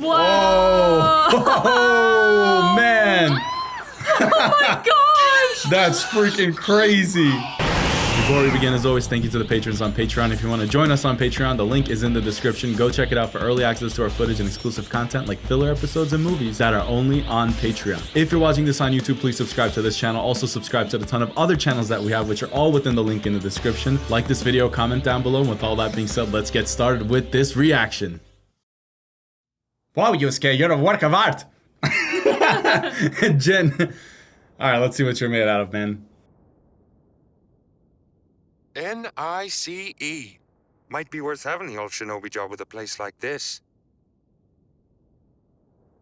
Wow. Oh, man. Oh my gosh. That's freaking crazy. Before we begin, as always, thank you to the patrons on Patreon. If you want to join us on Patreon, the link is in the description. Go check it out for early access to our footage and exclusive content like filler episodes and movies that are only on Patreon. If you're watching this on YouTube, please subscribe to this channel. Also subscribe to the ton of other channels that we have, which are all within the link in the description. Like this video, comment down below. And with all that being said, let's get started with this reaction. Wow, Yusuke, you're a work of art. JIN. All right, let's see what you're made out of, man. NICE. Might be worth having the old shinobi job with a place like this.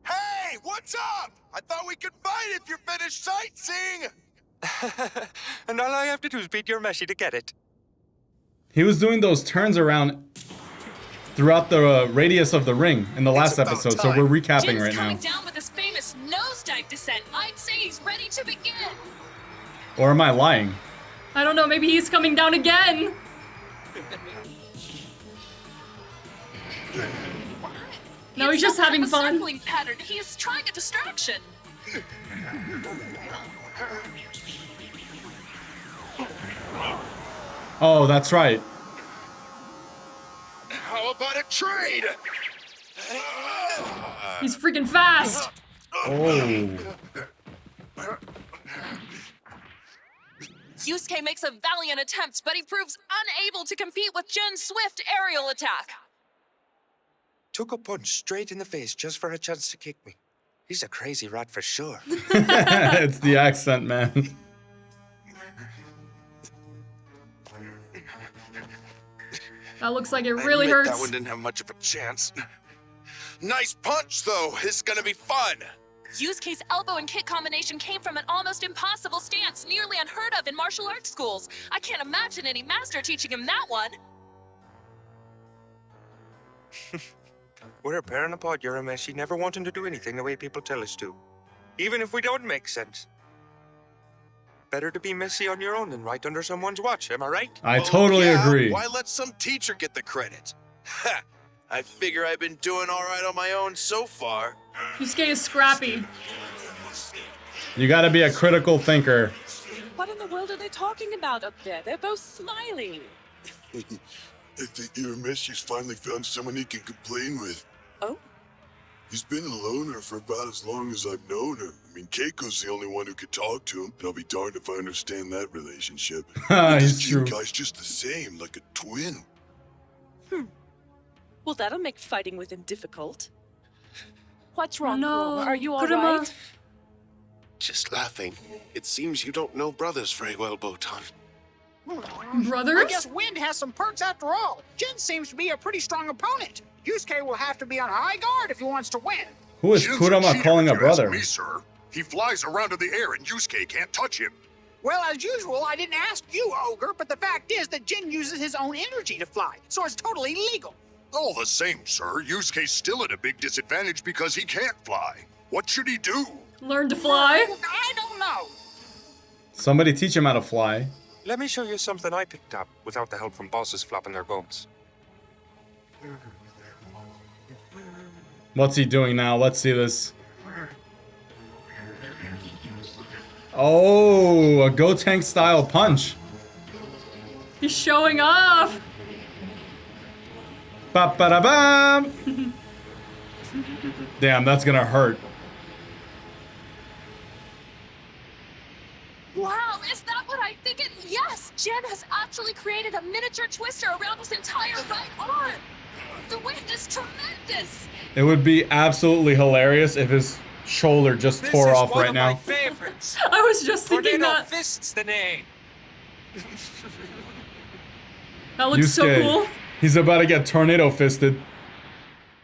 Hey, what's up? I thought we could fight if you're finished sightseeing. And all I have to do is beat your Meshi to get it. He was doing those turns around throughout the radius of the ring in the last episode, so we're recapping Jin's right now. coming down with his famous nosedive descent. I'd say he's ready to begin. Or am I lying? I don't know, maybe he's coming down again. No, he's just having fun. Circling pattern. He's trying a distraction. Oh, that's right. How about a trade? He's freaking fast. Oh. Yusuke makes a valiant attempt, but he proves unable to compete with Jin's swift aerial attack. Took a punch straight in the face just for a chance to kick me. He's a crazy rat for sure. It's the accent, man. That looks like it really I admit hurts. That one didn't have much of a chance. Nice punch, though. This is gonna be fun. Yusuke's elbow and kick combination came from an almost impossible stance, nearly unheard of in martial arts schools. I can't imagine any master teaching him that one. We're a parent apart, you're a Meshi, never wanting to do anything the way people tell us to. Even if we don't make sense. Better to be messy on your own than right under someone's watch, am I right? I totally agree. Why let some teacher get the credit? Ha! I figure I've been doing all right on my own so far. Yusuke is scrappy. You gotta be a critical thinker. What in the world are they talking about up there? They're both smiling. I think Meshi's finally found someone he can complain with. Oh? He's been a loner for about as long as I've known him. I mean, Keiko's the only one who could talk to him, and I'll be darned if I understand that relationship. It's This true. Jin guy's just the same, like a twin. Well, that'll make fighting with him difficult. What's wrong, No, Kurama? Are you all Kurama. right? Just laughing. It seems you don't know brothers very well, Botan. I Brothers? guess Wind has some perks after all. Jin seems to be a pretty strong opponent. Yusuke will have to be on high guard if he wants to win. Who is Jin's Kurama cheater, calling a if you ask brother? Me, sir. He flies around in the air and Yusuke can't touch him. Well, as usual, I didn't ask you, Ogre, but the fact is that Jin uses his own energy to fly, so it's totally legal. All the same, sir, Yusuke's still at a big disadvantage because he can't fly. What should he do? Learn to fly. I don't know. Somebody teach him how to fly. Let me show you something I picked up without the help from bosses flapping their gums. What's he doing now? Let's see this. Oh, a Go Tank style punch. He's showing off. Ba-ba-da-bam. Damn, that's gonna hurt. Wow, is that what I think it? Yes, Jin has actually created a miniature twister around his entire right arm. The wind is tremendous. It would be absolutely hilarious if his shoulder just tore off right now. Favorites. I was just thinking that. Fist's the name. That looks so Yusuke, cool. he's about to get tornado fisted.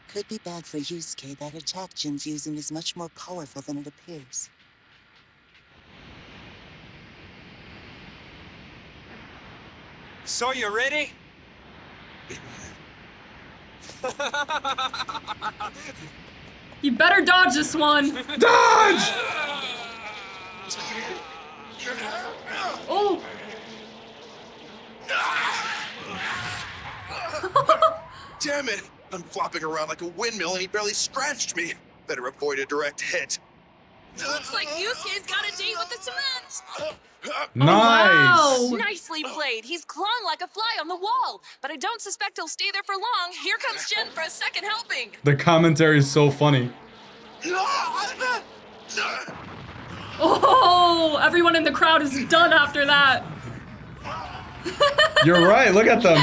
Could be bad for Yusuke. That attack Jin's using is much more powerful than it appears. So you ready? You better dodge this one. Dodge! Oh. Damn it! I'm flopping around like a windmill and he barely scratched me. Better avoid a direct hit. Looks like Yusuke's got a date with the cement. Nice. Oh, wow. Nicely played. He's clawing like a fly on the wall, but I don't suspect he'll stay there for long. Here comes Jin for a second helping. The commentary is so funny. Oh, everyone in the crowd is done after that. You're right. Look at them.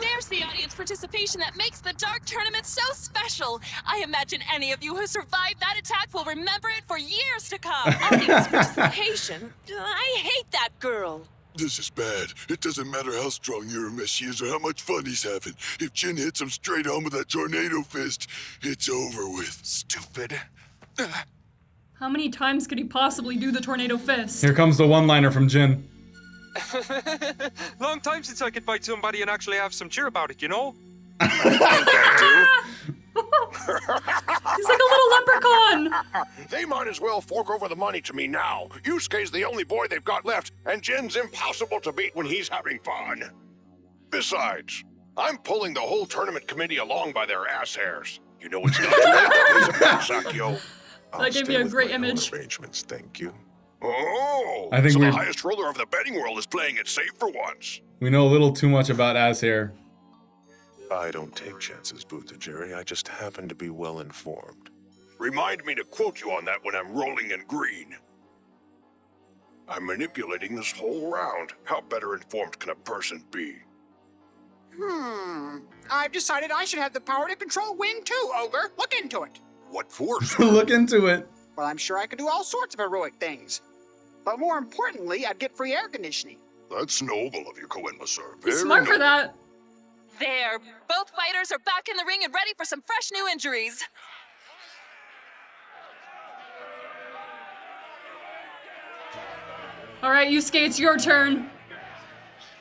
There's the audience participation that makes the Dark Tournament so special. I imagine any of you who survived that attack will remember it for years to come. Audience participation? I hate that girl. This is bad. It doesn't matter how strong Urameshi is or how much fun he's having. If Jin hits him straight on with that tornado fist, it's over with. Stupid. How many times could he possibly do the tornado fist? Here comes the one-liner from Jin. Long time since I could fight somebody and actually have some cheer about it, you know? He's like a little leprechaun. They might as well fork over the money to me now. Yusuke's the only boy they've got left, and Jin's impossible to beat when he's having fun. Besides, I'm pulling the whole tournament committee along by their ass hairs. You know it's not too late to play some bad, Sakio. That gave me a great image. Arrangements, thank you. Oh, I think so we're- the highest roller of the betting world is playing it safe for once. We know a little too much about ass hair. I don't take chances, Buddha Jerry. I just happen to be well informed. Remind me to quote you on that when I'm rolling in green. I'm manipulating this whole round. How better informed can a person be? I've decided I should have the power to control wind too, Ogre. Look into it. What force? Look into it. Well, I'm sure I could do all sorts of heroic things. But more importantly, I'd get free air conditioning. That's noble of you, Koenma, sir. He's Very smart for noble. that. There, both fighters are back in the ring and ready for some fresh new injuries. All right, Yusuke, it's your turn.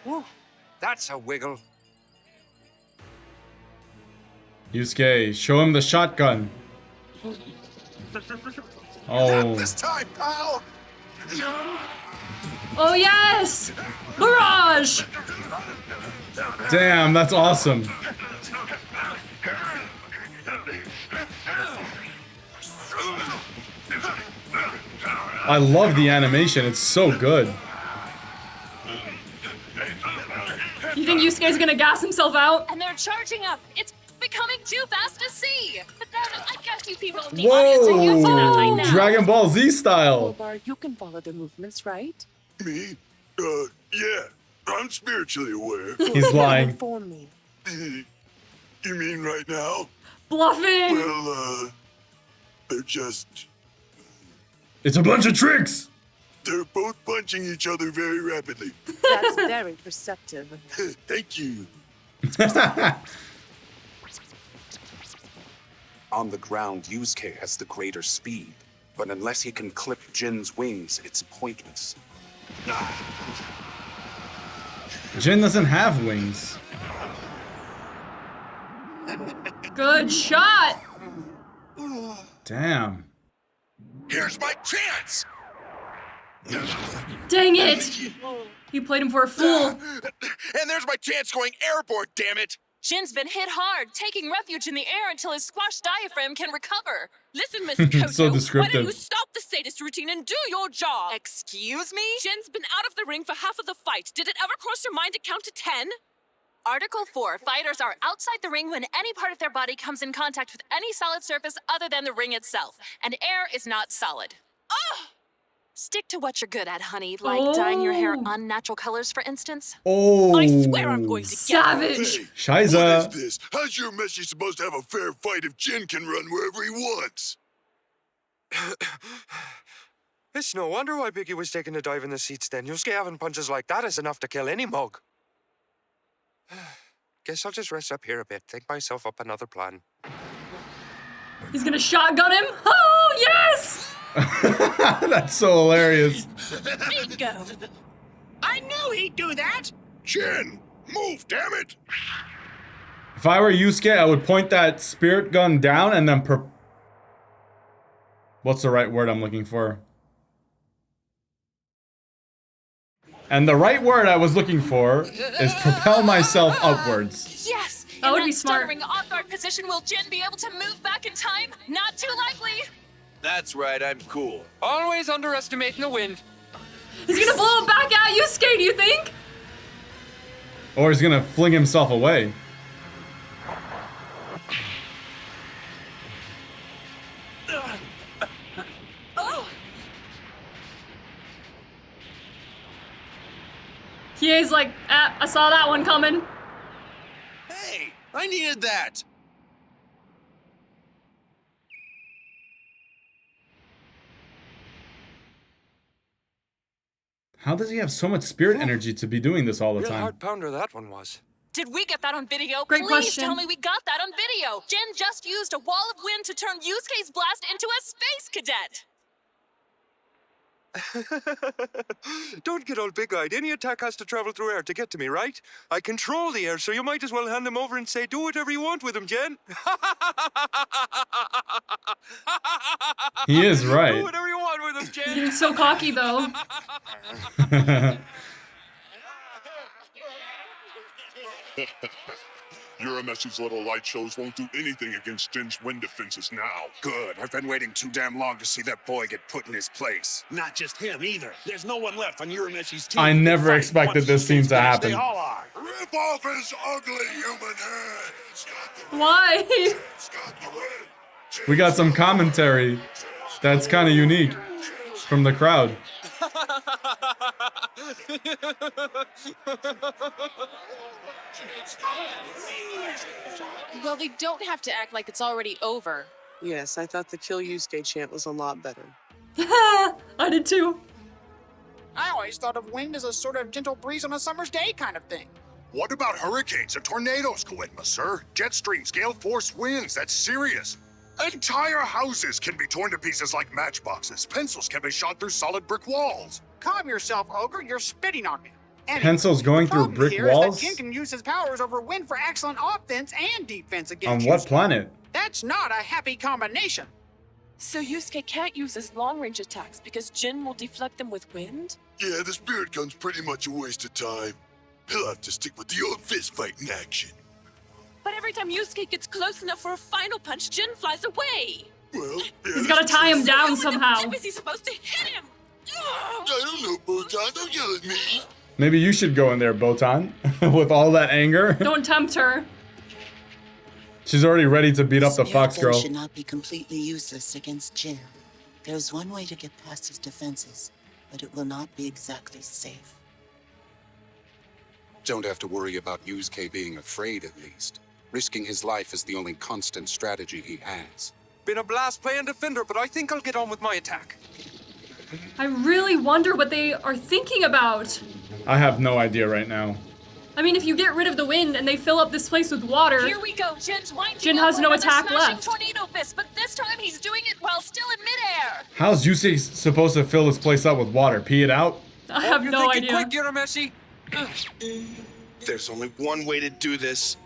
Whew, that's a wiggle. Yusuke, show him the shotgun. Oh. This time, pal! Oh, yes! Barrage! Damn, that's awesome. I love the animation. It's so good. You think Yusuke's gonna gas himself out? And they're charging up. It's becoming too fast to see. But then I guess you people in the audience are used to that by Whoa! now. Dragon Ball Z style. Bar, you can follow the movements, right? Me? Yeah. I'm spiritually aware. He's lying. Inform me. You mean right now? Bluffing! Well, they're just... It's a bunch of tricks. They're both punching each other very rapidly. That's very perceptive. Thank you. On the ground, Yusuke has the greater speed, but unless he can clip Jin's wings, it's pointless. Jin doesn't have wings. Good shot! Damn. Here's my chance! Dang it! You played him for a fool. And there's my chance going airborne, damn it! Jin's been hit hard, taking refuge in the air until his squashed diaphragm can recover. Listen, Miss Koto, So why don't descriptive. you stop the sadist routine and do your job? Excuse me? Jin's been out of the ring for half of the fight. Did it ever cross your mind to count to 10? Article 4, fighters are outside the ring when any part of their body comes in contact with any solid surface other than the ring itself, and air is not solid. Ugh! Stick to what you're good at, honey, like dyeing your hair unnatural colors, for instance. Oh. I swear I'm going to get Savage! Hey, Shiza. what is this? How's your Meshi supposed to have a fair fight if Jin can run wherever he wants? It's no wonder why Biggie was taking a dive in the seats then. Yusuke having punches like that is enough to kill any mug. Guess I'll just rest up here a bit, think myself up another plan. He's gonna shotgun him? Oh, yes! That's so hilarious. Bingo! I knew he'd do that! Jin, move, damn it! If I were Yusuke, I would point that spirit gun down and then what's the right word I'm looking for? And the right word I was looking for is propel myself upwards. Yes! That would In be that smart. stuttering off-guard position, will Jin be able to move back in time? Not too likely. That's right, I'm cool. Always underestimating the wind. He's gonna blow it back at Yusuke, do you think? Or he's gonna fling himself away. Oh, He's like, ah, I saw that one coming. Hey, I needed that. How does he have so much spirit energy to be doing this all the Real time? hard pounder that one was. did we get that on video? Great Please question. tell me we got that on video. Jin just used a wall of wind to turn Yusuke's blast into a space cadet. Don't get all big-eyed. Any attack has to travel through air to get to me, right? I control the air, so you might as well hand him over and say, do whatever you want with him, Jen. He is Do right. whatever you want with him, He's Jen. getting so cocky though. Urameshi's little light shows won't do anything against Jin's wind defenses now. Good. I've been waiting too damn long to see that boy get put in his place. Not just him either. There's no one left on Urameshi's team. I never expected this scene to They happen. all are. Rip off his ugly human head! Why? We got some commentary that's kind of unique from the crowd. Well, they don't have to act like it's already over. Yes, I thought the Kill Yusuke chant was a lot better. I did too. I always thought of wind as a sort of gentle breeze on a summer's day kind of thing. What about hurricanes and tornadoes, Koenma, sir? Jet streams, gale force winds, that's serious. Entire houses can be torn to pieces like matchboxes. Pencils can be shot through solid brick walls. Calm yourself, Ogre. You're spitting on me. Anyway, Pencils going the through problem brick here is walls? that Jin can use his powers over wind for excellent offense and defense On against what Yusuke. planet? That's not a happy combination. So Yusuke can't use his long-range attacks because Jin will deflect them with wind? Yeah, the spirit gun's pretty much a waste of time. He'll have to stick with the old fist fighting action. But every time Yusuke gets close enough for a final punch, Jin flies away. Well, yeah, He's gotta tie him down How somehow. in the dip is he supposed to hit him? I don't know, Botan. Don't yell at me. Maybe you should go in there, Botan, with all that anger. Don't tempt her. She's already ready to beat up the Spirit fox gun girl. should not be completely useless against Jin. There's one way to get past his defenses, but it will not be exactly safe. Don't have to worry about Yusuke being afraid, at least. Risking his life is the only constant strategy he has. Been a blast playing defender, but I think I'll get on with my attack. I really wonder what they are thinking about. I have no idea right now. I mean, if you get rid of the wind and they fill up this place with water, Here we go. Jin's winding Jin up has for no another attack smashing left. tornado fist, but this time he's doing it while still in midair. How's Yusuke supposed to fill this place up with water? Pee it out? I have You're no thinking idea. quick, Urameshi. There's only one way to do this.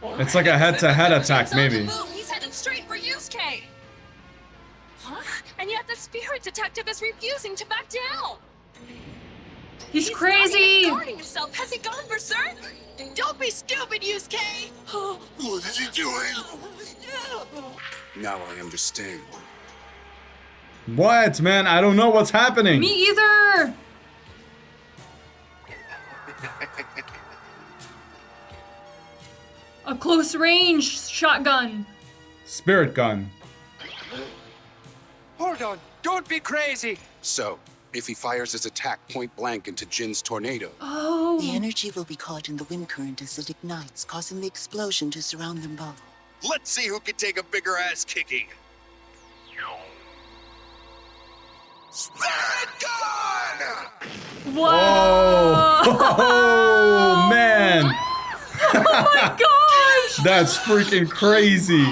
It's like a head-to-head attack, Jin's on the maybe. move. He's headed straight for Yusuke. Huh? And yet the spirit detective is refusing to back down. He's Not crazy. even guarding himself. Has he gone berserk? Don't be stupid, Yusuke! What is he doing? Now I understand. What, man? I don't know what's happening. Me either. A close range shotgun. Spirit gun. Hold on. Don't be crazy. So, if he fires his attack point blank into Jin's tornado, The Oh. energy will be caught in the wind current as it ignites, causing the explosion to surround them both. Let's see who can take a bigger ass kicking. Spirit gun! Whoa. Oh, man. Oh my gosh. That's freaking crazy.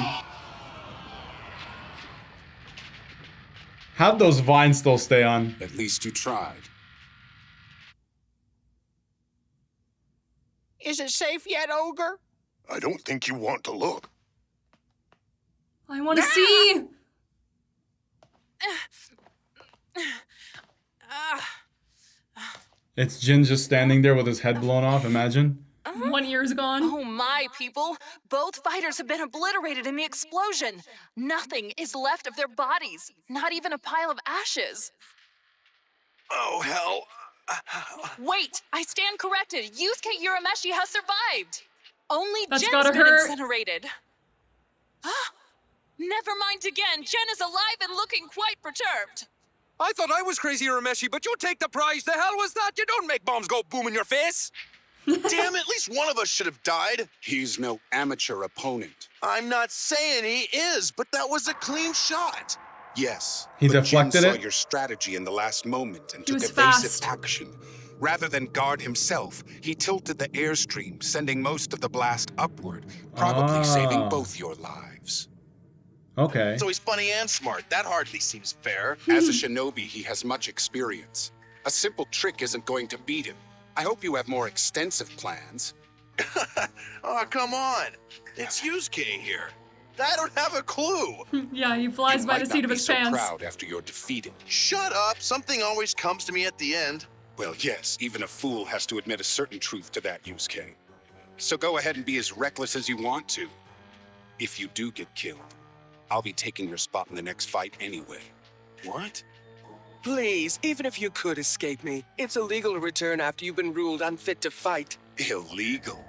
How'd those vines still stay on? at least you tried. Is it safe yet, Ogre? I don't think you want to look. I want to see. It's Jin just standing there with his head blown off, imagine. 1 year's gone. Oh my, people. Both fighters have been obliterated in the explosion. Nothing is left of their bodies. Not even a pile of ashes. Oh, hell. Wait, I stand corrected. Yusuke Urameshi has survived. Only That's Jin's gotta been hurt. incinerated. Never mind again. Jin is alive and looking quite perturbed. I thought I was crazy, Urameshi, but you take the prize. The hell was that? You don't make bombs go boom in your face. Damn, at least one of us should have died. He's no amateur opponent. I'm not saying he is, but that was a clean shot. Yes. He but deflected Jin saw it? your strategy in the last moment and He took was evasive fast. action. Rather than guard himself, he tilted the airstream, sending most of the blast upward, probably saving both your lives. Okay. So he's funny and smart. That hardly seems fair. As a shinobi, he has much experience. A simple trick isn't going to beat him. I hope you have more extensive plans. Oh, come on. It's Yusuke here. I don't have a clue. Yeah, he flies You by might the not seat of be his so pants. proud after you're defeated. Shut up. Something always comes to me at the end. Well, yes, even a fool has to admit a certain truth to that, Yusuke. So go ahead and be as reckless as you want to. If you do get killed, I'll be taking your spot in the next fight anyway. What? Please, even if you could escape me, it's illegal to return after you've been ruled unfit to fight. Illegal?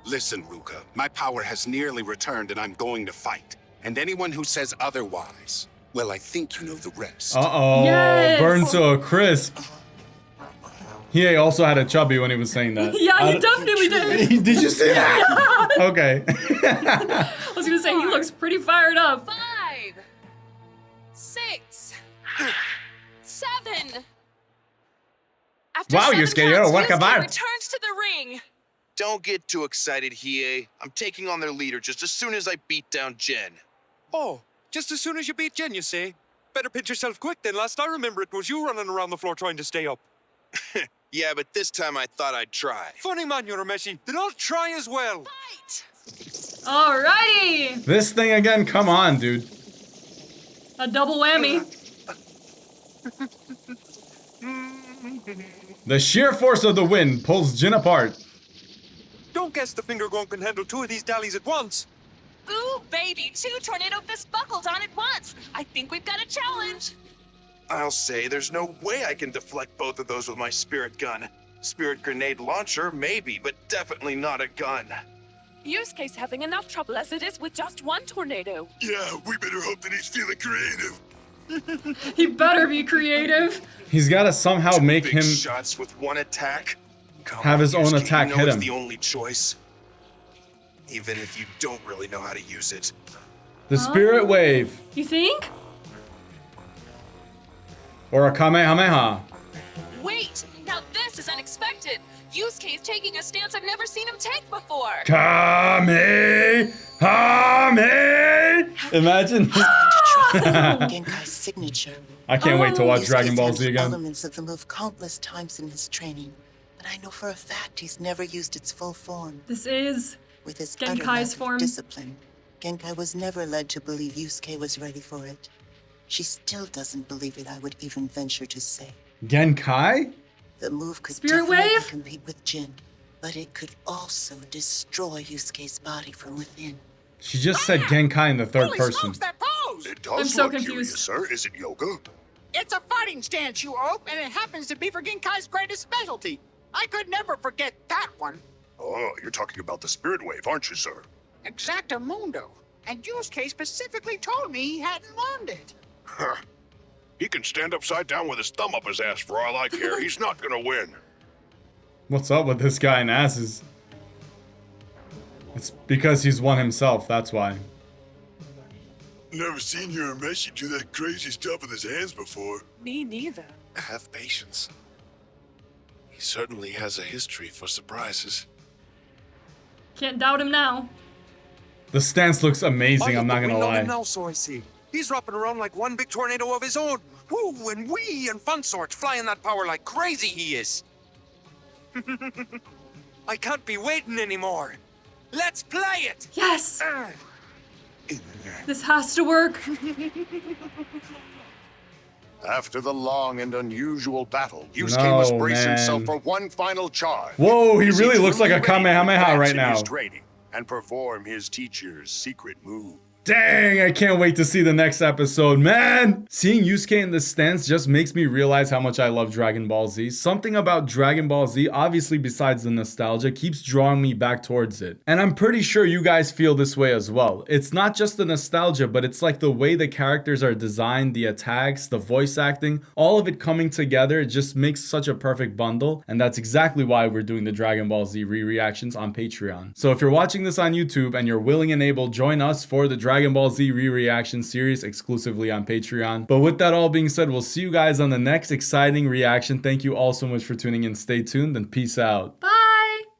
Listen, Ruka, my power has nearly returned and I'm going to fight. And anyone who says otherwise, well, I think you know the rest. Uh-oh. Yes. Burned to a crisp. He also had a chubby when he was saying that. Yeah, he definitely did. Did you see that? Yeah. Okay. I was gonna say, he looks pretty fired up. 5, 6, 7. After Wow, 7 Yusuke, you're a counts, work of Yusuke art. returns to the ring. Don't get too excited, Hiei. I'm taking on their leader just as soon as I beat down Jin. Oh, just as soon as you beat Jin, you say? Better pinch yourself quick then. Last I remember, it was you running around the floor trying to stay up. Yeah, but this time I thought I'd try. Funny man, Urameshi. Then I'll try as well. Alrighty! This thing again, come on, dude. A double whammy. The sheer force of the wind pulls Jin apart. Don't guess the finger gun can handle 2 of these dallies at once. Ooh, baby, 2 tornado fists buckled on at once. I think we've got a challenge. I'll say there's no way I can deflect both of those with my spirit gun. Spirit grenade launcher, maybe, but definitely not a gun. Yusuke's having enough trouble as it is with just one tornado. Yeah, we better hope that he's feeling creative. He better be creative. He's got to somehow make Big him shots with one attack. Come have on, his own Yusuke, attack you know hit it's him. the only choice. Even if you don't really know how to use it. the spirit wave You think? or a kamehameha. Wait, now this is unexpected. Yusuke is taking a stance I've never seen him take before. Kamehameha! Imagine. Genkai's signature. I can't wait to watch Yusuke's Dragon Ball Z handled again. Elements of the move countless times in his training, but I know for a fact he's never used its full form. This is With his utter lack Genkai's of form. discipline, Genkai was never led to believe Yusuke was ready for it. She still doesn't believe it, I would even venture to say. Genkai? The move could Spirit definitely wave? compete with Jin, but it could also destroy Yusuke's body from within. She just said Genkai in the third Holy person. smokes, that pose! It I'm does so look confused. curious, sir. Is it yoga? It's a fighting stance, you ope, and it happens to be for Genkai's greatest specialty. I could never forget that one. Oh, you're talking about the spirit wave, aren't you, sir? Exactamundo. And Yusuke specifically told me he hadn't learned it. Huh. He can stand upside down with his thumb up his ass for all I care. He's not gonna win. What's up with this guy and asses? It's because he's one himself, that's why. Never seen Urameshi do that crazy stuff with his hands before. Me neither. Have patience. He certainly has a history for surprises. Can't doubt him now. The stance looks amazing, I'm not gonna lie. Now, so I see. He's wrapping around like one big tornado of his own. Woo and wee and fun sorts, flying that power like crazy he is. I can't be waiting anymore. Let's play it. Yes! This has to work. After the long and unusual battle, Yusuke must brace himself for one final charge. Whoa, he really looks like a Kamehameha right now. His training and perform his teacher's secret move. Dang, I can't wait to see the next episode, man! Seeing Yusuke in this stance just makes me realize how much I love Dragon Ball Z. Something about Dragon Ball Z, obviously besides the nostalgia, keeps drawing me back towards it. And I'm pretty sure you guys feel this way as well. It's not just the nostalgia, but it's like the way the characters are designed, the attacks, the voice acting, all of it coming together, it just makes such a perfect bundle. And that's exactly why we're doing the Dragon Ball Z re-reactions on Patreon. So if you're watching this on YouTube and you're willing and able, join us for the Dragon Ball Z re-reaction series exclusively on Patreon. But with that all being said, we'll see you guys on the next exciting reaction. Thank you all so much for tuning in. Stay tuned and peace out. Bye!